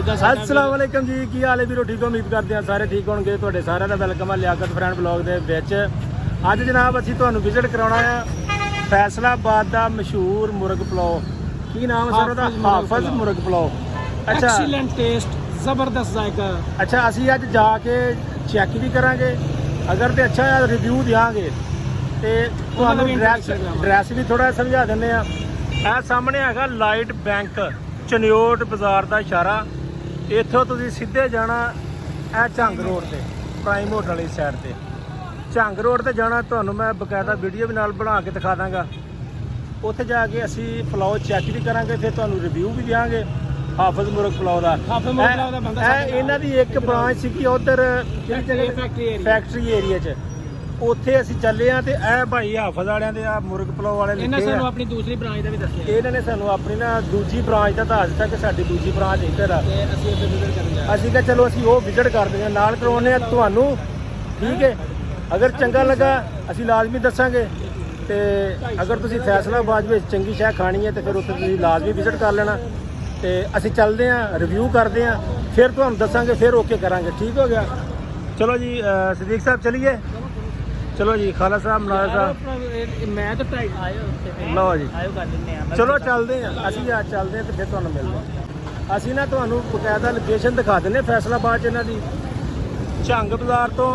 अस्सलाम वालेकुम जी, की हाल है वीरो? ठीक हो? उम्मीद करते हैं सारे ठीक होंगे। तुहाडे सारे दा वेलकम है लियाकत फ्रेंड ब्लॉग दे विच। अज जनाब असीं तुहानूं विजिट कराउणा है फैसलाबाद दा मशहूर मुर्ग पुलाव। की नाम है सर ओहदा? हाफिज मुर्ग पुलाव। अच्छा, एक्सीलेंट टेस्ट, जबरदस्त जायका। अच्छा, असीं अज जाके चैक भी करांगे, अगर तो अच्छा है रिव्यू देंगे तो तुहानूं ड्रैस भी थोड़ा समझा दिंदे आ। ਇਹ ਸਾਹਮਣੇ ਹੈਗਾ ਲਾਈਟ ਬੈਂਕ, ਚਨਿਓਟ ਬਾਜ਼ਾਰ ਦਾ ਇਸ਼ਾਰਾ। ਇੱਥੋਂ ਤੁਸੀਂ ਸਿੱਧੇ ਜਾਣਾ ਇਹ ਝੰਗ ਰੋਡ ਤੇ, ਪ੍ਰਾਈਮ ਹੋਟਲ ਵਾਲੀ ਸਾਈਡ ਤੇ ਝੰਗ ਰੋਡ ਤੇ ਜਾਣਾ। ਤੁਹਾਨੂੰ ਮੈਂ ਬਕਾਇਦਾ ਵੀਡੀਓ ਵੀ ਨਾਲ ਬਣਾ ਕੇ ਦਿਖਾ ਦਾਂਗਾ। ਉੱਥੇ ਜਾ ਕੇ ਅਸੀਂ ਪੁਲਾਓ ਚੈੱਕ ਵੀ ਕਰਾਂਗੇ, ਫਿਰ ਤੁਹਾਨੂੰ ਰਿਵਿਊ ਵੀ ਦਿਆਂਗੇ ਹਾਫਿਜ਼ ਮੁਰਗ ਪੁਲਾਓ ਦਾ। ਇਹਨਾਂ ਦੀ ਇੱਕ ਬ੍ਰਾਂਚ ਸੀਗੀ ਉਧਰ ਫੈਕਟਰੀ ਏਰੀਆ 'ਚ, ਉੱਥੇ ਅਸੀਂ ਚੱਲੇ ਆ। ਤੇ ਇਹ ਭਾਈ ਹਾਫਿਜ਼ ਵਾਲਿਆਂ ਦੇ ਆ ਮੁਰਗ ਪੁਲਾਓ ਵਾਲੇ ਲਿਖੇ ਆ। ਇਹਨਾਂ ਸਾਨੂੰ ਆਪਣੀ ਦੂਸਰੀ ਬ੍ਰਾਂਚ ਦਾ ਵੀ ਦੱਸਿਆ। ਇਹਨਾਂ ਨੇ ਸਾਨੂੰ ਆਪਣੀ ਨਾ ਦੂਜੀ ਬ੍ਰਾਂਚ ਦਾ ਦੱਸ ਦਿੱਤਾ ਕਿ ਸਾਡੀ ਦੂਜੀ ਬ੍ਰਾਂਚ ਇੱਧਰ ਆ, ਤੇ ਅਸੀਂ ਉੱਥੇ ਵਿਜ਼ਿਟ ਕਰਨ ਜਾ ਰਹੇ। ਅਸੀਂ ਕਿਹਾ ਚਲੋ ਅਸੀਂ ਉਹ ਵਿਜ਼ਿਟ ਕਰਦੇ ਹਾਂ, ਨਾਲ ਕਰਵਾਉਂਦੇ ਆ ਤੁਹਾਨੂੰ। ਠੀਕ ਹੈ, ਅਗਰ ਚੰਗਾ ਲੱਗਾ ਅਸੀਂ ਲਾਜ਼ਮੀ ਦੱਸਾਂਗੇ। ਤੇ ਅਗਰ ਤੁਸੀਂ ਫੈਸਲਾਬਾਦ ਵਿੱਚ ਚੰਗੀ ਸ਼ੈ ਖਾਣੀ ਹੈ ਤੇ ਫਿਰ ਉੱਥੇ ਤੁਸੀਂ ਲਾਜ਼ਮੀ ਵਿਜ਼ਿਟ ਕਰ ਲੈਣਾ। ਤੇ ਅਸੀਂ ਚੱਲਦੇ ਹਾਂ, ਰਿਵਿਊ ਕਰਦੇ ਹਾਂ, ਫਿਰ ਤੁਹਾਨੂੰ ਦੱਸਾਂਗੇ, ਫਿਰ ਓਕੇ ਕਰਾਂਗੇ। ਠੀਕ ਹੋ ਗਿਆ? ਚਲੋ ਜੀ ਸਦੀਕ ਸਾਹਿਬ ਚਲੀਏ। ਚਲੋ ਜੀ ਖਾਲਾ ਸਾਹਿਬ, ਮਨਾਜ਼ਰ ਸਾਹਿਬ, ਮੈਂ ਤਾਂ ਢਾਈ ਆਇਓ ਉੱਥੇ। ਲਓ ਜੀ, ਆਇਓ ਕਰ ਲੈਂਦੇ ਆ। ਚਲੋ ਚੱਲਦੇ ਹਾਂ, ਅਸੀਂ ਅੱਜ ਚੱਲਦੇ ਹਾਂ ਤੇ ਫਿਰ ਤੁਹਾਨੂੰ ਮਿਲਦੇ ਹਾਂ। ਅਸੀਂ ਨਾ ਤੁਹਾਨੂੰ ਬਕਾਇਦਾ ਲੋਕੇਸ਼ਨ ਦਿਖਾ ਦਿੰਦੇ ਫੈਸਲਾਬਾਦ 'ਚ ਇਹਨਾਂ ਦੀ। ਝੰਗ ਬਾਜ਼ਾਰ ਤੋਂ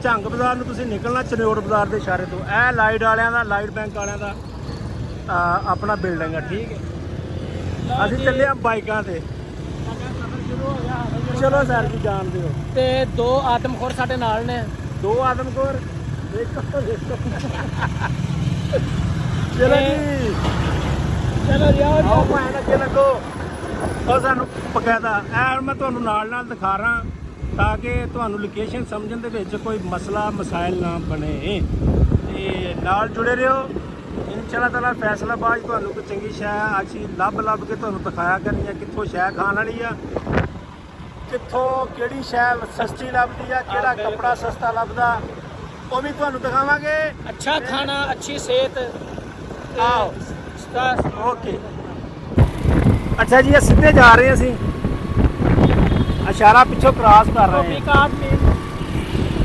ਝੰਗ ਬਾਜ਼ਾਰ ਨੂੰ ਤੁਸੀਂ ਨਿਕਲਣਾ ਚਨਿਓਟ ਬਾਜ਼ਾਰ ਦੇ ਇਸ਼ਾਰੇ ਤੋਂ। ਇਹ ਲਾਈਟ ਵਾਲਿਆਂ ਦਾ, ਲਾਈਟ ਬੈਂਕ ਵਾਲਿਆਂ ਦਾ ਆਪਣਾ ਬਿਲਡਿੰਗ ਹੈ। ਠੀਕ ਹੈ, ਅਸੀਂ ਚੱਲੇ ਹਾਂ ਬਾਈਕਾਂ ਤੇ। ਚਲੋ ਸਰ ਜੀ, ਜਾਣਦੇ ਹੋ। ਤੇ ਦੋ ਆਦਮਖੋਰ ਸਾਡੇ ਨਾਲ ਨੇ। ਦੋ ਆਦਮਖੋਰ ਦੇਖੋ ਦੇਖੋ। ਚਲੋ ਜੀ, ਚਲੋ ਜੀ, ਆਓ ਭਾਵੇਂ ਲੱਗੇ ਲੱਗੋ। ਉਹ ਸਾਨੂੰ ਬਕਾਇਦਾ ਐ ਮੈਂ ਤੁਹਾਨੂੰ ਨਾਲ ਨਾਲ ਦਿਖਾ ਰਹਾ ਤਾਂ ਕਿ ਤੁਹਾਨੂੰ ਲੋਕੇਸ਼ਨ ਸਮਝਣ ਦੇ ਵਿੱਚ ਕੋਈ ਮਸਲਾ ਮਸਾਇਲ ਨਾ ਬਣੇ। ਤੇ ਨਾਲ ਜੁੜੇ ਰਹੋ। ਇਨਸ਼ਾਅੱਲਾ ਤਾਲਾ ਫੈਸਲਾਬਾਦ ਤੁਹਾਨੂੰ ਕੋਈ ਚੰਗੀ ਸ਼ੈ ਅਸੀਂ ਲੱਭ ਕੇ ਤੁਹਾਨੂੰ ਦਿਖਾਇਆ ਕਰਨੀ ਆ, ਕਿੱਥੋਂ ਸ਼ੈ ਖਾਣ ਵਾਲੀ ਆ, ਕਿੱਥੋਂ ਕਿਹੜੀ ਸ਼ੈ ਸਸਤੀ ਲੱਭਦੀ ਆ, ਕਿਹੜਾ ਕੱਪੜਾ ਸਸਤਾ ਲੱਭਦਾ, ਉਹ ਵੀ ਤੁਹਾਨੂੰ ਦਿਖਾਵਾਂਗੇ। ਅੱਛਾ ਖਾਣਾ, ਅੱਛੀ ਸਿਹਤ। ਆਓ ਸਟਾਰ ਓਕੇ। ਅੱਛਾ ਜੀ, ਇਹ ਸਿੱਧੇ ਜਾ ਰਹੇ ਅਸੀਂ, ਇਸ਼ਾਰਾ ਪਿੱਛੋਂ ਕ੍ਰਾਸ ਕਰ ਰਹੇ ਹਾਂ।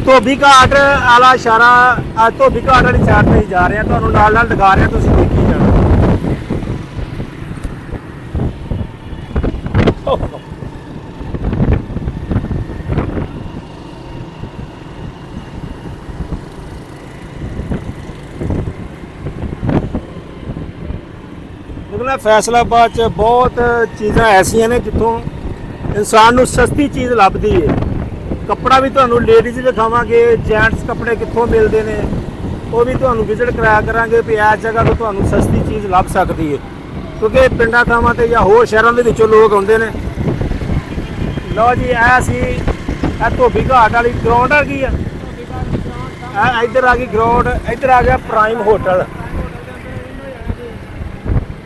ਧੋਬੀ ਘਾਟ ਵਾਲਾ ਇਸ਼ਾਰਾ, ਧੋਬੀ ਘਾਟ ਵਾਲੀ ਸਾਈਡ ਤੇ ਜਾ ਰਹੇ ਹਾਂ। ਤੁਹਾਨੂੰ ਨਾਲ ਨਾਲ ਦਿਖਾ ਰਹੇ ਹਾਂ, ਤੁਸੀਂ ਦੇਖੀ ਜਾਣਾ। ਨਿਕਲਿਆ ਫੈਸਲਾਬਾਦ 'ਚ ਬਹੁਤ ਚੀਜ਼ਾਂ ਐਸੀਆਂ ਨੇ ਜਿੱਥੋਂ ਇਨਸਾਨ ਨੂੰ ਸਸਤੀ ਚੀਜ਼ ਲੱਭਦੀ ਹੈ। ਕੱਪੜਾ ਵੀ ਤੁਹਾਨੂੰ ਲੇਡੀਜ਼ ਦਿਖਾਵਾਂਗੇ, ਜੈਂਟਸ ਕੱਪੜੇ ਕਿੱਥੋਂ ਮਿਲਦੇ ਨੇ ਉਹ ਵੀ ਤੁਹਾਨੂੰ ਵਿਜ਼ਿਟ ਕਰਾਇਆ ਕਰਾਂਗੇ ਵੀ ਇਸ ਜਗ੍ਹਾ ਤੋਂ ਤੁਹਾਨੂੰ ਸਸਤੀ ਚੀਜ਼ ਲੱਭ ਸਕਦੀ ਹੈ, ਕਿਉਂਕਿ ਪਿੰਡਾਂ ਥਾਵਾਂ ਤੇ ਜਾਂ ਹੋਰ ਸ਼ਹਿਰਾਂ ਦੇ ਵਿੱਚੋਂ ਲੋਕ ਆਉਂਦੇ ਨੇ। ਲਓ ਜੀ, ਇਹ ਅਸੀਂ ਇਹ ਧੋਬੀ ਘਾਟ ਵਾਲੀ ਗਰਾਊਂਡ ਆ ਗਈ ਆ। ਇਹ ਇੱਧਰ ਆ ਗਈ ਗਰਾਊਂਡ, ਇੱਧਰ ਆ ਗਿਆ ਪ੍ਰਾਈਮ ਹੋਟਲ।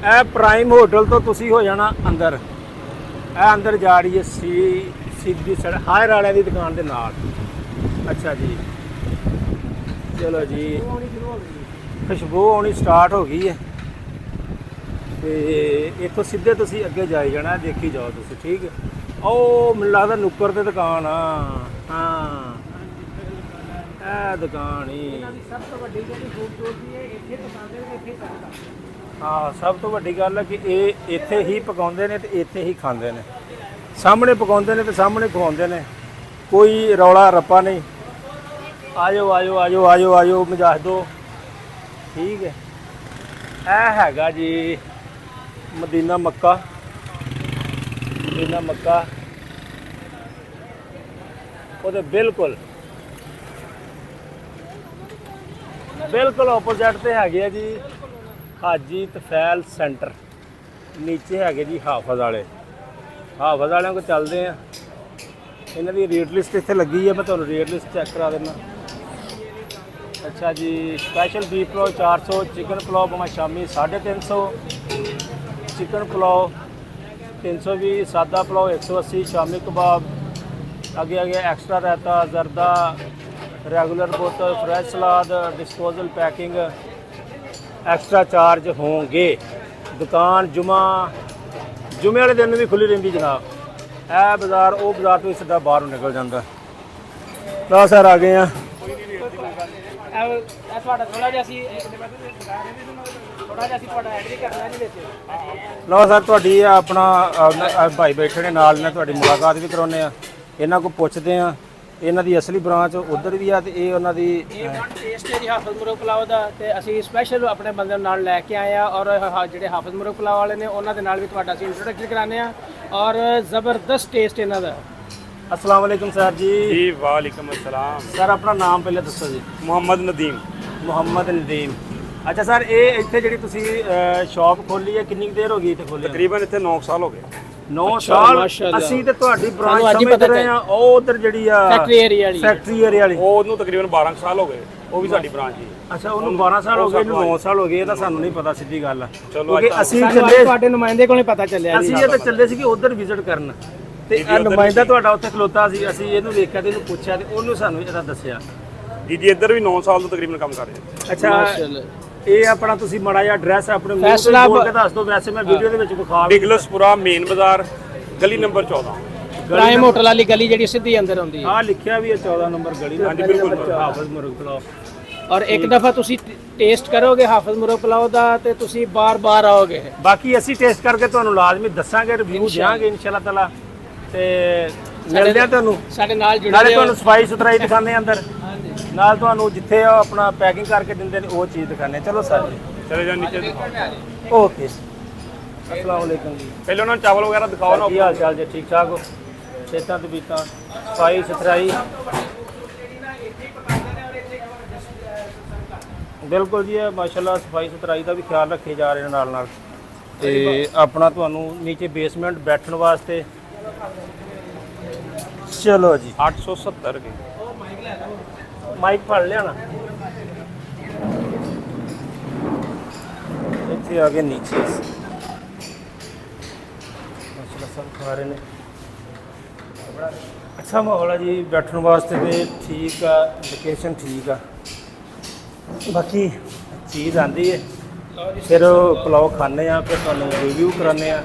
ਇਹ ਪ੍ਰਾਈਮ ਹੋਟਲ ਤੋਂ ਤੁਸੀਂ ਹੋ ਜਾਣਾ ਅੰਦਰ। ਇਹ ਅੰਦਰ ਜਾ ਰਹੀ ਹੈ ਸਿੱਧੀ ਸੜਕ ਹਾਇਰ ਵਾਲਿਆਂ ਦੀ ਦੁਕਾਨ ਦੇ ਨਾਲ। ਅੱਛਾ ਜੀ, ਚਲੋ ਜੀ, ਖੁਸ਼ਬੂ ਆਉਣੀ ਸਟਾਰਟ ਹੋ ਗਈ ਹੈ। ਤੇ ਇੱਥੋਂ ਸਿੱਧੇ ਤੁਸੀਂ ਅੱਗੇ ਜਾਈ ਜਾਣਾ, ਦੇਖੀ ਜਾਓ ਤੁਸੀਂ। ਠੀਕ ਹੈ, ਉਹ ਮੈਨੂੰ ਲੱਗਦਾ ਨੁੱਕਰ ਤੇ ਦੁਕਾਨ ਆ। ਹਾਂ, ਇਹ ਦੁਕਾਨ ਹੀ ਸਭ ਤੋਂ ਵੱਡੀ ਜਿਹੜੀ ਖੂਬਸੂਰਤੀ ਹੈ, ਇੱਥੇ ਪਕਾਉਂਦੇ ਨੇ, ਇੱਥੇ ਚੱਲਦਾ। ਹਾਂ, ਸਭ ਤੋਂ ਵੱਡੀ ਗੱਲ ਹੈ ਕਿ ਇਹ ਇੱਥੇ ਹੀ ਪਕਾਉਂਦੇ ਨੇ ਤੇ ਇੱਥੇ ਹੀ ਖਾਂਦੇ ਨੇ। ਸਾਹਮਣੇ ਪਕਾਉਂਦੇ ਨੇ ਤੇ ਸਾਹਮਣੇ ਖਵਾਉਂਦੇ ਨੇ, ਕੋਈ ਰੌਲਾ ਰੱਪਾ ਨਹੀਂ। ਆਜੋ ਆਜੋ ਆਜੋ ਆਜੋ ਆਜੋ, ਮਜਾਜ ਦੋ। ਠੀਕ ਹੈ, ਇਹ ਹੈਗਾ ਜੀ ਮਦੀਨਾ ਮੱਕਾ। ਮਦੀਨਾ ਮੱਕਾ ਉਹਦੇ ਬਿਲਕੁਲ ਆਪੋਜ਼ਿਟ ਤੇ ਹੈਗੇ ਆ ਜੀ ਹਾਜੀ ਤਫੈਲ ਸੈਂਟਰ। ਨੀਚੇ ਹੈਗੇ ਜੀ ਹਾਫਿਜ਼ ਵਾਲੇ। ਹਾਫਿਜ਼ ਵਾਲਿਆਂ ਕੋਲ ਚੱਲਦੇ ਆ। ਇਹਨਾਂ ਦੀ ਰੇਟ ਲਿਸਟ ਇੱਥੇ ਲੱਗੀ ਹੈ, ਮੈਂ ਤੁਹਾਨੂੰ ਰੇਟ ਲਿਸਟ ਚੈੱਕ ਕਰਾ ਦਿੰਦਾ। ਅੱਛਾ ਜੀ, special beef pulao 400, chicken pulao ਭਾਵੇਂ ਸ਼ਾਮੀ 350, ਚਿਕਨ ਪੁਲਾਓ 320, ਸਾਦਾ ਪੁਲਾਓ 180, ਸ਼ਾਮੀ ਕਬਾਬ ਅੱਗੇ ਐਕਸਟਰਾ ਰਾਇਤਾ, ਜ਼ਰਦਾ, ਰੈਗੂਲਰ ਬੋਤਲ, fresh salad, disposal packing extra charge होंगे। दुकान जुमे वाले दिन भी खुली रही जनाब। ਇਹ ਬਾਜ਼ਾਰ ਉਹ ਬਾਜ਼ਾਰ ਤੋਂ ਸਿੱਧਾ ਬਾਹਰ ਨੂੰ ਨਿਕਲ ਜਾਂਦਾ। ਲਓ ਸਰ ਆ ਗਏ ਆ। ਇਹ ਤੁਹਾਡਾ ਥੋੜਾ ਜਿਹਾ ਅਸੀਂ ਥੋੜਾ ਜਿਹਾ ਅਸੀਂ ਤੁਹਾਡਾ ਐਡ ਵੀ ਕਰਨਾ ਜੀ ਵਿੱਚ। ਲਓ ਸਰ ਤੁਹਾਡੀ ਆਪਣਾ ਭਾਈ ਬੈਠੇ ਨੇ ਨਾਲ ਨੇ, ਤੁਹਾਡੀ ਮੁਲਾਕਾਤ ਵੀ ਕਰਾਉਂਦੇ ਆ, ਇਹਨਾਂ ਕੋਲ ਪੁੱਛਦੇ ਆ ਇਹਨਾਂ ਦੀ ਅਸਲੀ ਬ੍ਰਾਂਚ ਉਧਰ ਵੀ ਆ ਤੇ ਇਹ ਉਹਨਾਂ ਦੀ ਇਹ ਵਨ ਟੇਸਟ ਹੈ ਜੀ ਹਾਫਿਜ਼ ਮੁਰਗ ਪਲਾਓ ਦਾ, ਤੇ ਅਸੀਂ ਸਪੈਸ਼ਲ ਆਪਣੇ ਬੰਦੇ ਨਾਲ ਲੈ ਕੇ ਆਏ ਆ ਔਰ ਜਿਹੜੇ ਹਾਫਿਜ਼ ਮੁਰਗ ਪਲਾਓ ਵਾਲੇ ਨੇ ਉਹਨਾਂ ਦੇ ਨਾਲ ਵੀ ਤੁਹਾਡਾ ਅਸੀਂ ਇੰਟਰੋਡਕਸ਼ਨ ਕਰਾਉਂਦੇ ਆ ਔਰ ਜ਼ਬਰਦਸਤ ਟੇਸਟ ਇਹਨਾਂ ਦਾ। अस्सलाम वालेकुम सर जी। जी वालेकुम अस्सलाम। सर अपना नाम पहले दसो जी। ਮੁਹੰਮਦ ਨਦੀਮ। ਮੁਹੰਮਦ ਨਦੀਮ। ਅੱਛਾ ਸਰ ਇਹ ਇੱਥੇ ਜਿਹੜੀ ਤੁਸੀਂ ਸ਼ਾਪ ਖੋਲੀ ਹੈ ਕਿੰਨੀ ਕੁ ਦੇਰ ਹੋ ਗਈ ਇੱਥੇ ਖੋਲੀ? ਤਕਰੀਬਨ ਇੱਥੇ 9 ਸਾਲ ਹੋ ਗਏ। 9 ਸਾਲ। ਮਾਸ਼ਾਅੱਲਾ। ਅਸੀਂ ਤੇ ਤੁਹਾਡੀ ਬ੍ਰਾਂਚ ਸਾਨੂੰ ਅੱਜ ਹੀ ਸਮਝਦੇ ਪਤਾ ਰਹੇ ਆ, ਉਹ ਉਧਰ ਜਿਹੜੀ ਆ ਫੈਕਟਰੀ ਏਰੀਆ ਵਾਲੀ। ਫੈਕਟਰੀ ਏਰੀਆ ਵਾਲੀ। ਉਹਨੂੰ ਤਕਰੀਬਨ 12 ਸਾਲ ਹੋ ਗਏ, ਉਹ ਵੀ ਸਾਡੀ ਬ੍ਰਾਂਚ ਹੀ। ਅੱਛਾ ਉਹਨੂੰ 12 ਸਾਲ ਹੋ ਗਏ, ਇਹਨੂੰ 9 ਸਾਲ ਹੋ ਗਏ, ਇਹ ਤਾਂ ਸਾਨੂੰ ਨਹੀਂ ਪਤਾ ਸਿੱਧੀ ਗੱਲ ਆ। ਚਲੋ ਕਿਉਂਕਿ ਅਸੀਂ ਸਾਨੂੰ ਅੱਜ ਚੱਲੇ ਤੁਹਾਡੇ ਨੁਮਾਇੰਦੇ ਕੋਲੋਂ ਪਤਾ ਚੱਲਿਆ ਜੀ। ਅਸੀਂ ਇਹ ਤਾਂ ਚੱਲੇ ਸੀ ਕਿ ਉਧਰ ਵਿਜ਼ਿਟ ਕਰਨ ਤੇ ਇਹ ਨੁਮਾਇੰਦਾ ਤੁਹਾਡਾ ਉੱਥੇ ਖਲੋਤਾ ਸੀ, ਅਸੀਂ ਇਹਨੂੰ ਵੇਖਿਆ ਤੇ ਇਹਨੂੰ ਪੁੱਛਿਆ ਤੇ ਉਹਨੂੰ ਸਾਨੂੰ ਇਹਦਾ ਦੱਸਿਆ। ਜੀ ਇੱਧਰ ਵੀ 9 ਸਾਲ ਤੋਂ ਤਕਰੀਬਨ ਕੰਮ ਕਰ ਰਹੇ ਹਾਂ। ਅੱਛਾ ਮਾਸ਼ਾਅੱਲਾ। ਇਹ ਆਪਣਾ ਤੁਸੀਂ ਮਾੜਾ ਜਿਹਾ ਐਡਰੈਸ ਆਪਣੇ ਮੂੰਹ ਤੇ ਫੈਸਲਾ ਬੋਲ ਕੇ ਦੱਸ ਦਿਓ, ਵੈਸੇ ਮੈਂ ਵੀਡੀਓ ਦੇ ਵਿੱਚ ਵਿਖਾ ਵੀ ਡਿਗਲਸਪੁਰਾ ਮੇਨ ਬਾਜ਼ਾਰ ਗਲੀ ਨੰਬਰ 14। ਪ੍ਰਾਈਮ ਹੋਟਲ ਵਾਲੀ ਗਲੀ ਜਿਹੜੀ ਸਿੱਧੀ ਅੰਦਰ ਆਉਂਦੀ ਹੈ। ਆਹ ਲਿਖਿਆ ਵੀ ਹੈ 14 ਨੰਬਰ ਗਲੀ ਦਾ। ਹਾਂਜੀ, ਬਿਲਕੁਲ। ਹਾਫਿਜ਼ ਮੁਰਗ ਪਲਾਓ। ਔਰ ਇੱਕ ਦਫਾ ਤੁਸੀਂ ਟੇਸਟ ਕਰੋਗੇ ਹਾਫਿਜ਼ ਮੁਰਗ ਪਲਾਓ ਦਾ ਤੇ ਤੁਸੀਂ ਬਾਰ-ਬਾਰ ਆਓਗੇ। ਬਾਕੀ ਅਸੀਂ ਟੇਸਟ ਕਰਕੇ ਤੁਹਾਨੂੰ ਲਾਜ਼ਮੀ ਦੱਸਾਂਗੇ, ਰਿਵਿਊ ਦਿਆਂਗੇ ਇਨਸ਼ਾਅੱਲਾ ਤਾਲਾ ਤੇ ਮਿਲਦੇ ਆ ਤੁਹਾਨੂੰ। ਸਾਡੇ ਨਾਲ ਜੁੜੇ ਨਾਲੇ ਰਹੋ। ਤੁਹਾਨੂੰ ਸਫਾਈ ਸੁਥਰਾਈ ਦਿਖਾਉਂਦੇ ਆ ਅੰਦਰ, ਹਾਂਜੀ। ਨਾਲ ਤੁਹਾਨੂੰ ਜਿੱਥੇ ਉਹ ਆਪਣਾ ਪੈਕਿੰਗ ਕਰਕੇ ਦਿੰਦੇ ਨੇ ਉਹ ਚੀਜ਼ ਦਿਖਾਉਂਦੇ ਆ। ਚਲੋ ਸਰ ਜੀ, ਚਲੇ ਜਾ ਨੀਚੇ ਓਕੇ। अस्सलाम वालेकुम जी। ਪਹਿਲਾਂ ਉਹਨਾਂ ਨੂੰ ਚਾਵਲ ਵਗੈਰਾ ਦਿਖਾਓ ਨਾ। ਕੀ ਹਾਲ ਚਾਲ ਜੀ? ਠੀਕ ਠਾਕ ਹੋ? ਖੇਤਾਂ ਤੇ ਬੀਤਾਂ ਸਫਾਈ ਸੁਥਰਾਈ ਬਿਲਕੁਲ ਜੀ, ਇਹ ਮਾਸ਼ਾਅੱਲਾ ਸਫਾਈ ਸੁਥਰਾਈ ਦਾ ਵੀ ਖਿਆਲ ਰੱਖੇ ਜਾ ਰਹੇ ਨੇ ਨਾਲ ਨਾਲ। ਤੇ ਆਪਣਾ ਤੁਹਾਨੂੰ ਨੀਚੇ ਬੇਸਮੈਂਟ ਬੈਠਣ ਵਾਸਤੇ। ਚਲੋ ਜੀ 870 ਕੇ ਮਾਈਕ ਫੜ ਲਿਆ ਨਾ। ਇੱਥੇ ਆ ਗਏ ਨੀਚੇ ਮਾਸ਼ਾਅੱਲਾ ਸਭ ਖਾ ਰਹੇ ਨੇ। ਬੜਾ ਅੱਛਾ ਮਾਹੌਲ ਹੈ ਜੀ ਬੈਠਣ ਵਾਸਤੇ ਤੇ ਠੀਕ ਆ, ਲੋਕੇਸ਼ਨ ਠੀਕ ਆ। ਬਾਕੀ ਚੀਜ਼ ਆਂਦੀ ਹੈ ਫਿਰ ਪਲਾਓ ਖਾਂਦੇ ਆ, ਫਿਰ ਤੁਹਾਨੂੰ ਰਿਵਿਊ ਕਰਾਉਂਦੇ ਆ।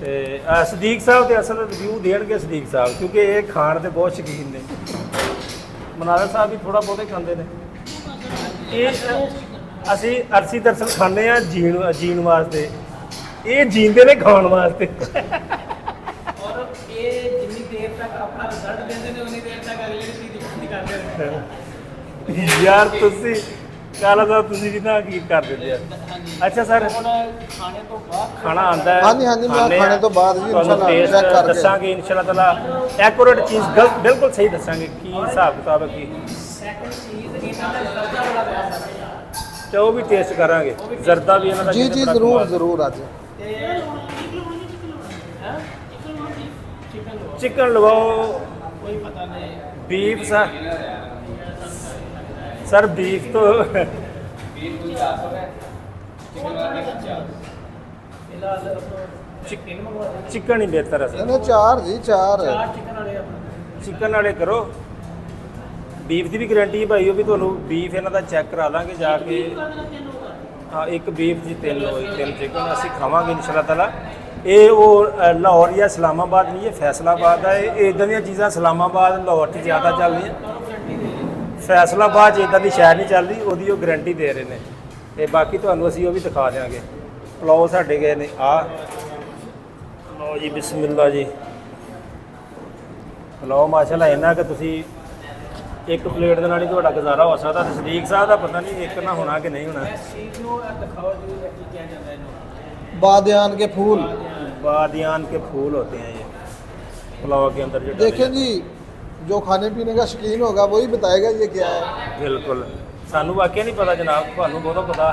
ਤੇ ਸਦੀਕ ਸਾਹਿਬ ਤੇ ਅਸਲ ਰਿਵਿਊ ਦੇਣਗੇ ਸਦੀਕ ਸਾਹਿਬ, ਕਿਉਂਕਿ ਇਹ ਖਾਣ ਦੇ ਬਹੁਤ ਸ਼ੌਕੀਨ ਨੇ। ਮਨਾਜ਼ਰ ਸਾਹਿਬ ਵੀ ਥੋੜਾ ਬਹੁਤੇ ਖਾਂਦੇ ਨੇ। ਇਹ ਅਸੀਂ ਦਰਅਸਲ ਖਾਂਦੇ ਆ ਜੀਣ ਵਾਸਤੇ, ਇਹ ਜੀਂਦੇ ਨੇ ਖਾਣ ਵਾਸਤੇ। ਔਰ ਇਹ ਜਿੰਨੀ ਦੇਰ ਤੱਕ ਆਪਣਾ ਰਿਜ਼ਲਟ ਦਿੰਦੇ ਨੇ ਉਨੀ ਦੇਰ ਤੱਕ ਅਗਲੇ ਦੀ ਦਿੱਕਤ ਕਰਦੇ ਨੇ। ਯਾਰ ਤੁਸੀਂ ਕਾਲਾ ਸਾਹਿਬ ਤੁਸੀਂ ਵੀ ਨਾ ਕੀ ਕਰ ਦਿੰਦੇ ਆ। ਅੱਛਾ ਸਰ ਹੁਣ ਖਾਣੇ ਤੋਂ ਬਾਅਦ ਖਾਣਾ ਆਂਦਾ ਹੈ। ਹਾਂਜੀ, ਹਾਂਜੀ, ਮੈਂ ਖਾਣੇ ਤੋਂ ਬਾਅਦ ਵੀ ਤੁਹਾਨੂੰ ਇਨਸ਼ਾਅੱਲਾ taste check ਕਰਕੇ ਦੱਸਾਂਗੇ ਇਨਸ਼ਾਅੱਲਾ ਤਾਲਾ। ਐਕੂਰੇਟ ਚੀਜ਼ ਬਿਲਕੁਲ ਸਹੀ ਦੱਸਾਂਗੇ ਕੀ ਹਿਸਾਬ ਕਿਤਾਬ ਹੈ ਕੀ। ਸੈਕੰਡ ਚੀਜ਼ ਇਹਨਾਂ ਦਾ ਜ਼ਰਦਾ ਵਾਲਾ ਪਿਆ ਤੇ ਉਹ ਵੀ ਟੇਸਟ ਕਰਾਂਗੇ। ਜ਼ਰਦਾ ਵੀ ਇਹਨਾਂ ਦਾ ਜੀ ਜੀ ਬੜਾ ਜ਼ਰੂਰ ਕਮਾਲ। ਜ਼ਰੂਰ ਅੱਜ ਚਿਕਨ ਲਵਾਓ। ਕੋਈ ਪਤਾ ਨਹੀਂ। बीफ सर बीफ तो चिकन ही बेहतर है सर। ਇਹਨੇ ਚਾਰ ਜੀ ਚਾਰ चिकन वाले करो। बीफ की भी गारंटी है भाई, वो भी ਤੁਹਾਨੂੰ बीफ ਇਹਨਾਂ ਦਾ ਚੈੱਕ ਕਰਾ ਲਾਂਗੇ ਜਾ ਕੇ। ਹਾਂ ਇੱਕ बीफ जी 3 चिकन ਅਸੀਂ ਖਾਵਾਂਗੇ ਇਨਸ਼ਾਅੱਲਾ ਤਾਲਾ। ਇਹ ਉਹ ਲਾਹੌਰ ਜਾਂ ਇਸਲਾਮਾਬਾਦ ਨਹੀਂ, ਇਹ ਫੈਸਲਾਬਾਦ ਹੈ। ਇਹ ਇਦਾਂ ਦੀਆਂ ਚੀਜ਼ਾਂ ਇਸਲਾਮਾਬਾਦ ਲਾਹੌਰ 'ਚ ਜ਼ਿਆਦਾ ਚੱਲਦੀਆਂ, ਫੈਸਲਾਬਾਦ 'ਚ ਇਦਾਂ ਦੀ ਸ਼ਹਿਰ ਨਹੀਂ ਚੱਲਦੀ, ਉਹਦੀ ਉਹ ਗਾਰੰਟੀ ਦੇ ਰਹੇ ਨੇ। ਤੇ ਬਾਕੀ ਤੁਹਾਨੂੰ ਅਸੀਂ ਉਹ ਵੀ ਦਿਖਾ ਦਿਆਂਗੇ। ਪਲਾਓ ਸਾਡੇ ਗਏ ਨੇ ਆ ਲਓ ਜੀ, ਬਿਸਮਿਲ੍ਲਾ ਜੀ। ਪਲਾਓ ਮਾਸ਼ਾਅੱਲਾ ਇੰਨਾ ਕਿ ਤੁਸੀਂ ਇੱਕ ਪਲੇਟ ਦੇ ਨਾਲ ਹੀ ਤੁਹਾਡਾ ਗੁਜ਼ਾਰਾ ਹੋ ਸਕਦਾ। ਤੇ ਸਦੀਕ ਸਾਹਿਬ ਦਾ ਪਤਾ ਨਹੀਂ ਇੱਕ ਨਾ ਹੋਣਾ ਕਿ ਨਹੀਂ ਹੋਣਾ। ਚੀਜ਼ ਨੂੰ ਦਿਖਾਓ ਜੀ ਕੀ ਕਿਹਾ ਜਾਂਦਾ ਇਹਨੂੰ। बादयान के फूल बादियान के फूल होते हैं ये पुलाव के अंदर जो देखें जी, जो खाने पीने का शौकीन होगा वही बताएगा ये क्या है। बिल्कुल सानू वाकई नहीं पता जनाब, थानू बहुत पता।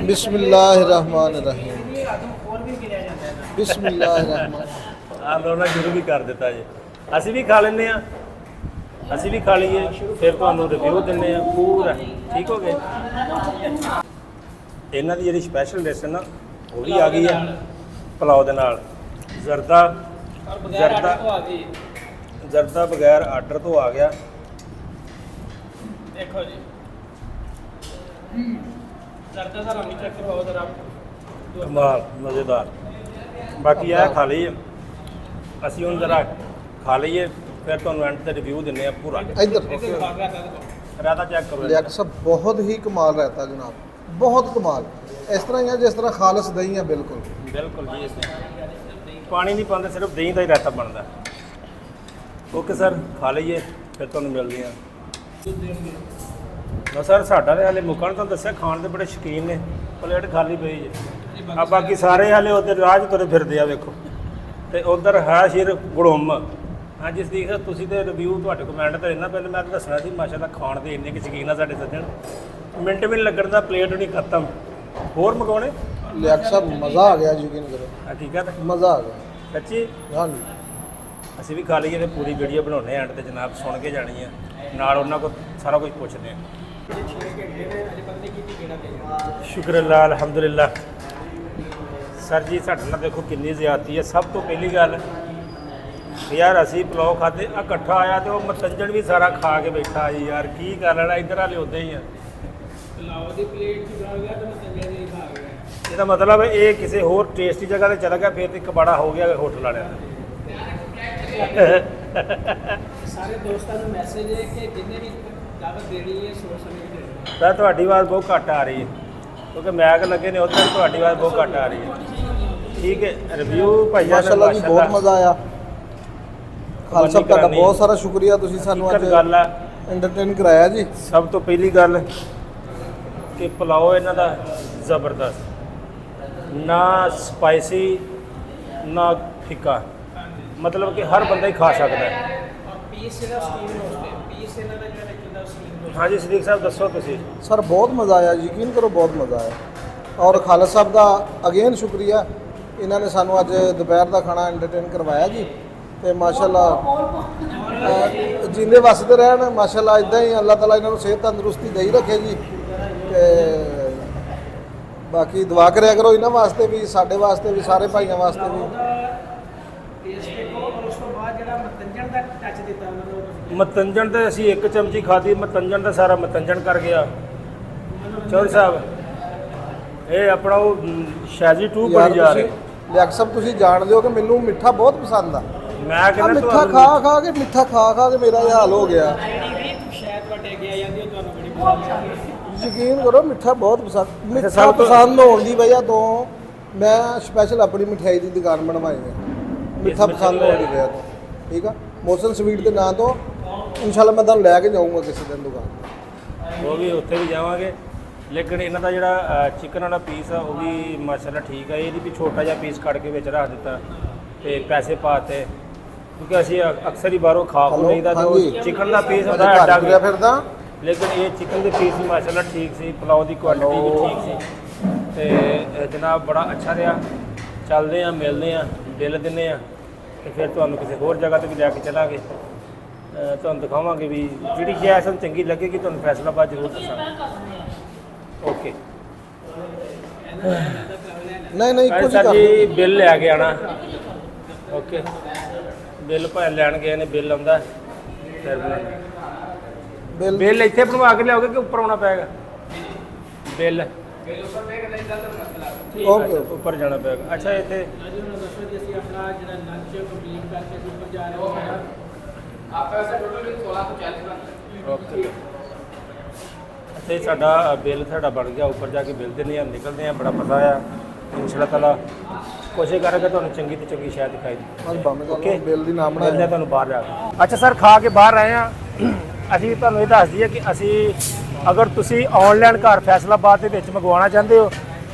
बिस्मिल्लाहिर्रहमानिर्रहीम ਇਹ ਆਦਮ ਕੋਲ ਵੀ ਗਿਰਿਆ ਜਾਂਦਾ ਹੈ। बिस्मिल्लाहिर्रहमान। आप लोगों ने शुरू भी कर ਦਿੱਤਾ ਜੀ। ਅਸੀਂ ਵੀ ਖਾ ਲੈਂਦੇ ਆ, ਅਸੀਂ ਵੀ ਖਾ ਲਈਏ, ਫਿਰ ਤੁਹਾਨੂੰ ਰਿਵਿਊ ਦਿੰਦੇ ਆ ਪੂਰਾ। ਠੀਕ ਹੋ ਗਏ। ਇਹਨਾਂ ਦੀ ਜਿਹੜੀ ਸਪੈਸ਼ਲ ਡਿਸ਼ ਨਾ ਉਹ ਵੀ ਆ ਗਈ ਆ ਪਲਾਓ ਦੇ ਨਾਲ। ਜ਼ਰਦਾ ਔਰ ਬਗੈਰ ਆਟਾ ਤੋਂ ਆ ਗਈ। ਜ਼ਰਦਾ ਬਗੈਰ ਆਰਡਰ ਤੋਂ ਆ ਗਿਆ। ਦੇਖੋ ਜੀ ਜ਼ਰਦਾ ਦਾ ਰੰਗ ਚੈੱਕ ਕਰਵਾਓ ਜਰਾ। ਕਮਾਲ ਮਜ਼ੇਦਾਰ। ਬਾਕੀ ਇਹ ਖਾ ਲਈ ਅਸੀਂ ਹੁਣ ਜ਼ਰਾ ਖਾ ਲਈਏ, ਫਿਰ ਤੁਹਾਨੂੰ ਐਂਡ ਤੇ ਰਿਵਿਊ ਦਿੰਨੇ ਆ ਪੂਰਾ। ਇੱਧਰ ਰਾਇਤਾ ਚੈੱਕ ਕਰੋ। ਲਿਆਕਤ ਸਾਹਿਬ ਬਹੁਤ ਹੀ ਕਮਾਲ ਰਹਿਤਾ ਜਨਾਬ, ਬਹੁਤ ਕਮਾਲ। ਇਸ ਤਰ੍ਹਾਂ ਹੀ ਆ ਜਿਸ ਤਰ੍ਹਾਂ ਖਾਲਸ ਦਹੀਂ ਆ, ਬਿਲਕੁਲ ਬਿਲਕੁਲ ਜੀ, ਇਸ ਪਾਣੀ ਨਹੀਂ ਪਾਉਂਦੇ, ਸਿਰਫ ਦਹੀਂ ਦਾ ਹੀ ਰਾਇਤਾ ਬਣਦਾ। ਓਕੇ ਸਰ, ਖਾ ਲਈਏ ਫਿਰ ਤੁਹਾਨੂੰ ਮਿਲਦੇ ਆ। ਨਾ ਸਰ, ਸਾਡਾ ਤੇ ਹਾਲੇ ਮੁੱਕਾ ਨਹੀਂ, ਤੁਹਾਨੂੰ ਦੱਸਿਆ ਖਾਣ ਦੇ ਬੜੇ ਸ਼ੌਕੀਨ ਨੇ। ਪਲੇਟ ਖਾਲੀ ਪਈ ਜੀ, ਆ ਬਾਕੀ ਸਾਰੇ ਹਾਲੇ ਉੱਧਰ ਰਾਜ ਤੁਰੇ ਫਿਰਦੇ ਆ, ਵੇਖੋ। ਤੇ ਉਧਰ ਹੈ ਸ਼ੇਰ ਗੁੜੁੰਮ। ਹਾਂਜੀ ਸਦੀਕ ਸਰ, ਤੁਸੀਂ ਤੇ ਰਿਵਿਊ ਤੁਹਾਡੇ ਕਮੈਂਟ ਤੇ ਇੰਨਾ ਪਹਿਲਾਂ ਮੈਂ ਦੱਸਣਾ ਸੀ, ਮਾਸ਼ਾਅੱਲਾ ਖਾਣ ਦੇ ਇੰਨੇ ਕਿ ਸ਼ੌਕੀਨ ਆ ਸਾਡੇ ਸੱਜਣ, ਮਿੰਟ ਵੀ ਨਹੀਂ ਲੱਗਣ ਦਾ ਪਲੇਟ ਨਹੀਂ ਖਤਮ। ਹੋਰ ਮੰਗਾਉਣੇ? ਲਿਆਕਤ ਸਾਹਿਬ ਮਜ਼ਾ ਆ ਗਿਆ, ਯਕੀਨ ਕਰੋ, ਹਕੀਕਤ ਮਜ਼ਾ ਆ ਗਿਆ ਸੱਚੀ। ਹਾਂਜੀ। ਅਸੀਂ ਵੀ ਖਾ ਲਈਏ ਤੇ ਪੂਰੀ ਵੀਡੀਓ ਬਣਾਉਣੇ ਐਂਡ ਤੇ ਜਨਾਬ, ਸੁਣ ਕੇ ਜਾਣੀ ਆ, ਨਾਲ ਉਹਨਾਂ ਕੋਲ ਸਾਰਾ ਕੁਝ ਪੁੱਛਦੇ ਆ। ਸ਼ੁਕਰ ਅੱਲਾ, ਅਲਹਮਦੁਲਿਲਾ। ਸਰ ਜੀ ਸਾਡੇ ਨਾਲ ਦੇਖੋ ਕਿੰਨੀ ਜ਼ਿਆਦਤੀ ਹੈ। ਸਭ ਤੋਂ ਪਹਿਲੀ ਗੱਲ ਯਾਰ, ਅਸੀਂ ਪਲਾਓ ਖਾਦੇ ਆ, ਇਕੱਠਾ ਆਇਆ ਤੇ ਉਹ ਮਤੰਜਣ ਵੀ ਸਾਰਾ ਖਾ ਕੇ ਬੈਠਾ ਜੀ। ਯਾਰ ਕੀ ਕਰ ਲੈਣਾ, ਇੱਧਰ ਵਾਲੇ ਉੱਦਾਂ ਹੀ ਆ। ਪਲਾਓ ਦੀ ਪਲੇਟ ਚ ਖਾ ਗਿਆ ਤੇ ਮਤੰਜੇ ਦੀ ਖਾ ਗਿਆ। ਇਹਦਾ ਮਤਲਬ ਇਹ ਕਿਸੇ ਹੋਰ ਟੇਸਟੀ ਜਗ੍ਹਾ ਤੇ ਚਲਾ ਗਿਆ, ਫਿਰ ਤੇ ਕਬਾੜਾ ਹੋ ਗਿਆ ਹੋਟਲ ਵਾਲਿਆਂ ਦਾ। ਸਾਰੇ ਦੋਸਤਾਂ ਨੂੰ ਮੈਸੇਜ ਹੈ ਕਿ ਜਿੰਨੇ ਵੀ ਦਾਵਤ ਦੇਣੀ ਹੈ ਸੋਚ ਸਮਝ ਕੇ ਦੇਣੀ। ਸਰ ਤੁਹਾਡੀ ਆਵਾਜ਼ ਬਹੁਤ ਘੱਟ ਆ ਰਹੀ ਹੈ, ਕਿਉਂਕਿ ਮੈਕ ਲੱਗੇ ਨੇ ਉੱਧਰ, ਤੁਹਾਡੀ ਆਵਾਜ਼ ਬਹੁਤ ਘੱਟ ਆ ਰਹੀ ਹੈ। ਠੀਕ ਹੈ, ਰਿਵਿਊ ਭਾਈਆ ਨੇ ਮਾਸ਼ਾਅੱਲਾ ਜੀ ਬਹੁਤ ਮਜ਼ਾ ਆਇਆ। ਖਾਲਸਾ ਸਾਹਿਬ ਤੁਹਾਡਾ ਬਹੁਤ ਸਾਰਾ ਸ਼ੁਕਰੀਆ, ਤੁਸੀਂ ਸਾਨੂੰ ਅੱਜ ਗੱਲ ਆ ਐਂਟਰਟੇਨ ਕਰਾਇਆ ਜੀ। ਸਭ ਤੋਂ ਪਹਿਲੀ ਗੱਲ ਕਿ ਪੁਲਾਓ ਇਹਨਾਂ ਦਾ ਜ਼ਬਰਦਸਤ, ਨਾ ਸਪਾਈਸੀ ਨਾ ਫਿੱਕਾ, ਮਤਲਬ ਕਿ ਹਰ ਬੰਦਾ ਹੀ ਖਾ ਸਕਦਾ ਹੈ। ਔਰ ਪੀਸ ਇਹਦਾ ਸਟੀਮ ਰੋਸਟ ਹੈ, ਪੀਸ ਇਹਨਾਂ ਦਾ ਜਿਹੜਾ ਕਿੰਦਾ ਸਟੀਮ ਰੋਸਟ। ਹਾਂਜੀ ਸਦੀਕ ਸਾਹਿਬ ਦੱਸੋ ਤੁਸੀਂ। ਸਰ ਬਹੁਤ ਮਜ਼ਾ ਆਇਆ, ਯਕੀਨ ਕਰੋ ਬਹੁਤ ਮਜ਼ਾ ਆਇਆ। ਔਰ ਖਾਲਸ ਸਾਹਿਬ ਦਾ ਅਗੇਨ ਸ਼ੁਕਰੀਆ, ਇਹਨਾਂ ਨੇ ਸਾਨੂੰ ਅੱਜ ਦੁਪਹਿਰ ਦਾ ਖਾਣਾ ਐਂਟਰਟੇਨ ਕਰਵਾਇਆ ਜੀ। ਤੇ ਮਾਸ਼ਾਅੱਲਾ ਜਿੰਦੇ ਵਸਦੇ ਰਹਿਣ, ਮਾਸ਼ਾਅੱਲਾ ਇਦਾਂ ਹੀ ਅੱਲਾਹ ਤਾਲਾ ਇਹਨਾਂ ਨੂੰ ਸਿਹਤ ਤੰਦਰੁਸਤੀ ਦੇਈ ਰੱਖੇ ਜੀ। ਤੇ ਬਾਕੀ ਦੁਆ ਕਰਿਆ ਕਰੋ ਇਹਨਾਂ ਵਾਸਤੇ ਵੀ, ਸਾਡੇ ਵਾਸਤੇ ਵੀ, ਸਾਰੇ ਭਾਈਆਂ ਵਾਸਤੇ ਵੀ। ਟੇਸਟ ਦੇਖੋ, ਔਰ ਉਸ ਤੋਂ ਬਾਅਦ ਜਿਹੜਾ ਮਤੰਜਣ ਦਾ ਟੱਚ ਦਿੱਤਾ ਉਹਨਾਂ ਨੂੰ। ਮਤੰਜਣ ਤੇ ਅਸੀਂ ਇੱਕ ਚਮਚੀ ਖਾਧੀ, ਮਤੰਜਣ ਦਾ ਸਾਰਾ ਮਤੰਜਣ ਕਰ ਗਿਆ। ਚੌਧਰੀ ਸਾਹਿਬ ਇਹ ਆਪਣਾ ਉਹ ਸ਼ਾਜ਼ੀ 2 ਬਣੀ ਜਾ ਰਹੀ। ਲਿਆਕਤ ਸਾਹਿਬ ਤੁਸੀਂ ਜਾਣਦੇ ਹੋ ਕਿ ਮੈਨੂੰ ਮਿੱਠਾ ਬਹੁਤ ਪਸੰਦ ਆ। ਮੈਂ ਕਹਿੰਦਾ ਮਿੱਠਾ ਖਾ ਕੇ ਮਿੱਠਾ ਖਾ ਕੇ ਮੇਰਾ ਇਹ ਹਾਲ ਹੋ ਗਿਆ। ਆਈਡੀ ਵੀ ਸ਼ਾਇਦ ਵੱਡੇ ਗਿਆ ਜਾਂਦੀ ਉਹ ਤੁਹਾਨੂੰ ਬੜੀ ਪਸੰਦ ਆਉਂਦੀ। ਯਕੀਨ ਕਰੋ ਮਿੱਠਾ ਬਹੁਤ ਪਸੰਦ। ਮਿੱਠਾ ਸਭ ਤੋਂ- ਪਸੰਦ ਹੋਣ ਦੀ ਵਜ੍ਹਾ ਤੋਂ ਮੈਂ ਸਪੈਸ਼ਲ ਆਪਣੀ ਮਠਿਆਈ ਦੀ ਦੁਕਾਨ ਬਣਵਾਈ ਹੈ। ਮਿੱਠਾ ਪਸੰਦ ਹੋਣ ਦੀ ਵਜ੍ਹਾ ਤੋਂ, ਠੀਕ ਆ। ਮੋਸਨ ਸਵੀਟ ਦੇ ਨਾਂ ਤੋਂ ਇਨਸ਼ਾਅੱਲਾ ਮੈਂ ਤੁਹਾਨੂੰ ਲੈ ਕੇ ਜਾਊਂਗਾ ਕਿਸੇ ਦਿਨ ਦੁਕਾਨ। ਉਹ ਵੀ ਉੱਥੇ ਵੀ ਜਾਵਾਂਗੇ। ਲੇਕਿਨ ਇਹਨਾਂ ਦਾ ਜਿਹੜਾ ਚਿਕਨ ਵਾਲਾ ਪੀਸ ਆ ਉਹ ਵੀ ਮਾਸ਼ਾਅੱਲਾ ਠੀਕ ਆ। ਇਹ ਨਹੀਂ ਵੀ ਛੋਟਾ ਜਿਹਾ ਪੀਸ ਕੱਢ ਕੇ ਵਿੱਚ ਰੱਖ ਦਿੱਤਾ ਤੇ ਪੈਸੇ ਪਾਤੇ, ਕਿਉਂਕਿ ਅਸੀਂ ਅਕਸਰ ਹੀ ਬਾਹਰੋਂ ਖਾ ਖੂ ਲਈਦਾ ਤੇ ਉਹ ਚਿਕਨ ਦਾ ਪੀਸ ਹੁੰਦਾ ਐਡਾ ਗਿਆ ਫਿਰਦਾ। ਲੇਕਿਨ ਇਹ ਚਿਕਨ ਦੇ ਪੀਸ ਵੀ ਮਾਸ਼ਾਅੱਲਾ ਠੀਕ ਸੀ, ਪੁਲਾਓ ਦੀ ਕੁਆਲਿਟੀ ਵੀ ਠੀਕ ਸੀ ਤੇ ਜਨਾਬ ਬੜਾ ਅੱਛਾ ਰਿਹਾ। ਚੱਲਦੇ ਆ, ਮਿਲਦੇ ਆ, ਬਿੱਲ ਦਿੰਦੇ ਆ ਤੇ ਫਿਰ ਤੁਹਾਨੂੰ ਕਿਸੇ ਹੋਰ ਜਗ੍ਹਾ ਤੇ ਵੀ ਲੈ ਕੇ ਚੱਲਾਂਗੇ। ਤੁਹਾਨੂੰ ਦਿਖਾਵਾਂਗੇ ਵੀ ਜਿਹੜੀ ਚੀਜ਼ ਸਾਨੂੰ ਚੰਗੀ ਲੱਗੇਗੀ, ਤੁਹਾਨੂੰ ਫੈਸਲਾਬਾਦ ਜ਼ਰੂਰ ਦੱਸਾਂਗੇ। ਓਕੇ ਨਹੀਂ ਇੱਕੋ ਸਰ ਜਿਹੀ ਜੀ ਬਿੱਲ ਲੈ ਕੇ ਆਣਾ। ਓਕੇ, ਬਿੱਲ ਭਾਵੇਂ ਲੈਣ ਗਏ ਨੇ, ਬਿੱਲ ਆਉਂਦਾ ਫਿਰ ਬਿੱਲ ਬਿੱਲ ਇੱਥੇ ਬਣਵਾ ਕੇ ਲਿਆਓਗੇ ਕਿ ਉੱਪਰ ਆਉਣਾ ਪਏਗਾ? ਬਿੱਲ ਓਕੇ ਉੱਪਰ ਜਾਣਾ ਪਏਗਾ। ਅੱਛਾ ਇੱਥੇ ਅੱਜ ਉਹਨਾਂ ਦੱਸੋ ਜੀ ਅਸੀਂ ਆਪਣਾ ਜਿਹੜਾ ਲੰਚ ਕੰਪਲੀਟ ਕਰਕੇ ਅਸੀਂ ਉੱਪਰ ਜਾ ਰਹੇ ਹਾਂ। ਆਪका वैसे टोटल 16 ਤੋਂ 40 बन। ਓਕੇ ਤੇ ਸਾਡਾ ਬਿੱਲ ਸਾਡਾ ਬਣ ਗਿਆ। ਉੱਪਰ ਜਾ ਕੇ ਬਿੱਲ ਦਿੰਦੇ ਆ, ਨਿਕਲਦੇ ਆ। ਬੜਾ ਮਜ਼ਾ ਆਇਆ। ਇਨਸ਼ਾਅੱਲਾ ਤਾਲਾ ਕੋਸ਼ਿਸ਼ ਕਰਾਂਗੇ ਤੁਹਾਨੂੰ ਚੰਗੀ ਤੋਂ ਚੰਗੀ ਸ਼ਾਇਦ ਦਿਖਾਈ ਦੇ। ਬਸ ਬੰਦ ਕਰ ਓਕੇ, ਲਓ, ਬਿੱਲ ਦੀ ਨਾਮ ਮਿਲਦੇ ਬਣਾਇਆ। ਆ ਤੁਹਾਨੂੰ ਬਾਹਰ ਜਾ ਕੇ। ਅੱਛਾ ਸਰ, ਖਾ ਕੇ ਬਾਹਰ ਆਏ ਆ। ਅਸੀਂ ਤੁਹਾਨੂੰ ਇਹ ਦੱਸ ਦਈਏ ਕਿ ਅਸੀਂ ਅਗਰ ਤੁਸੀਂ ਆਨਲਾਈਨ ਘਰ ਫੈਸਲਾਬਾਦ ਦੇ ਵਿੱਚ ਮੰਗਵਾਉਣਾ ਚਾਹੁੰਦੇ ਹੋ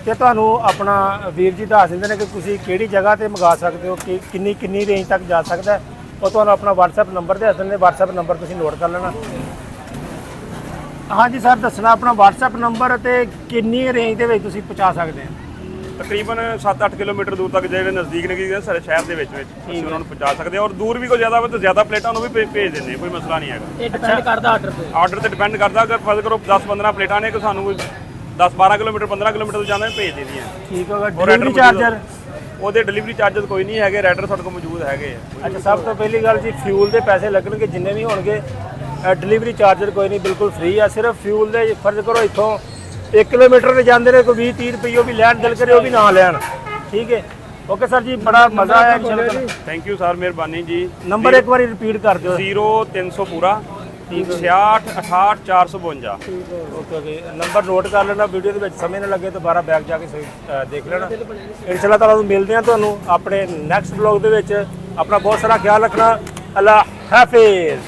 ਤੇ ਤੁਹਾਨੂੰ ਆਪਣਾ ਵੀਰ ਜੀ ਦੱਸ ਦਿੰਦੇ ਨੇ ਕਿ ਤੁਸੀਂ ਕਿਹੜੀ ਜਗ੍ਹਾ ਤੇ ਮੰਗਾ ਸਕਦੇ ਹੋ, ਕਿ ਕਿੰਨੀ ਰੇਂਜ ਤੱਕ ਜਾ ਸਕਦਾ ਹੈ। ਉਹ ਤੁਹਾਨੂੰ ਆਪਣਾ WhatsApp ਨੰਬਰ ਦੱਸ ਦਿੰਦੇ ਨੇ। WhatsApp ਨੰਬਰ ਤੁਸੀਂ ਨੋਟ ਕਰ ਲੈਣਾ। ਹਾਂਜੀ ਸਰ, ਦੱਸਣਾ ਆਪਣਾ WhatsApp ਨੰਬਰ ਤੇ ਕਿੰਨੀ ਰੇਂਜ ਦੇ ਵਿੱਚ ਤੁਸੀਂ ਪਹੁੰਚਾ ਸਕਦੇ ਹੋ। ਤਕਰੀਬਨ 7-8 ਕਿਲੋਮੀਟਰ ਦੂਰ ਤੱਕ ਜਿਹੜੇ ਨਜ਼ਦੀਕ ਨੇ ਸਾਡੇ ਸ਼ਹਿਰ ਦੇ ਵਿੱਚ ਅਸੀਂ ਉਹਨਾਂ ਨੂੰ ਪਹੁੰਚਾ ਸਕਦੇ ਹਾਂ। ਔਰ ਦੂਰ ਵੀ ਕੋਈ ਜ਼ਿਆਦਾ ਹੋਵੇ ਤਾਂ ਜ਼ਿਆਦਾ ਪਲੇਟਾਂ ਨੂੰ ਵੀ ਭੇਜ ਦਿੰਦੇ, ਕੋਈ ਮਸਲਾ ਨਹੀਂ ਹੈਗਾ। ਇਹ ਡਿਪੈਂਡ ਕਰਦਾ ਆਰਡਰ ਤੇ। ਆਰਡਰ ਤੇ ਡਿਪੈਂਡ ਕਰਦਾ। ਅਗਰ ਫਰਜ਼ ਕਰੋ 10-15 ਪਲੇਟਾਂ ਨੇ ਕਿ ਸਾਨੂੰ ਕੋਈ 10-12 ਕਿਲੋਮੀਟਰ 15 ਕਿਲੋਮੀਟਰ ਤੋਂ ਜਾਣਾ ਭੇਜ ਦਿੰਦੀਆਂ। ਠੀਕ ਹੋਗਾ। ਔਰ ਡਿਲੀਵਰੀ ਚਾਰਜਰ? ਉਹਦੇ ਡਿਲੀਵਰੀ ਚਾਰਜਸ ਕੋਈ ਨਹੀਂ ਹੈਗੇ, ਰਾਈਡਰ ਸਾਡੇ ਕੋਲ ਮੌਜੂਦ ਹੈਗੇ ਆ। ਅੱਛਾ, ਸਭ ਤੋਂ ਪਹਿਲੀ ਗੱਲ ਜੀ, ਫਿਊਲ ਦੇ ਪੈਸੇ ਲੱਗਣਗੇ ਜਿੰਨੇ ਵੀ ਹੋਣਗੇ। ਡਿਲੀਵਰੀ ਚਾਰਜਰ ਕੋਈ ਨਹੀਂ, ਬਿਲਕੁਲ ਫ੍ਰੀ ਆ। ਸਿਰਫ ਫਿਊਲ ਦੇ ਫਰਜ਼ ਕਰੋ ਇੱਥੋਂ 1 ਕਿਲੋਮੀਟਰ ਤੇ ਜਾਂਦੇ ਨੇ, ਕੋਈ 20-30 ਰੁਪਏ ਉਹ ਵੀ ਲੈਣ ਦਿਲ ਕਰੇ ਉਹ ਵੀ ਨਾ ਲੈਣ, ਠੀਕ ਹੈ। ਓਕੇ ਸਰ ਜੀ, ਬੜਾ ਮਜ਼ਾ ਆਇਆ ਇੰਸ਼ਾਅੱਲਾ। ਥੈਂਕ ਯੂ ਸਰ, ਮਿਹਰਬਾਨੀ ਜੀ। ਨੰਬਰ ਇੱਕ ਵਾਰੀ ਰਿਪੀਟ ਕਰ ਦਿਓ। 0300 ਪੂਰਾ 66 68 452। ਓਕੇ ਓਕੇ, ਨੰਬਰ ਨੋਟ ਕਰ ਲੈਣਾ, ਵੀਡੀਓ ਦੇ ਵਿੱਚ ਸਮਝ ਨਾ ਲੱਗੇ ਦੁਬਾਰਾ ਬੈਕ ਜਾ ਕੇ ਦੇਖ ਲੈਣਾ। ਇੰਸ਼ਾਅੱਲਾ ਤਾਲਾ ਨੂੰ ਮਿਲਦੇ ਹਾਂ ਤੁਹਾਨੂੰ ਆਪਣੇ ਨੈਕਸਟ ਵਲੌਗ ਦੇ ਵਿੱਚ। ਆਪਣਾ ਬਹੁਤ ਸਾਰਾ ਖਿਆਲ ਰੱਖਣਾ। ਅੱਲਾ ਹਾਫਿਜ਼।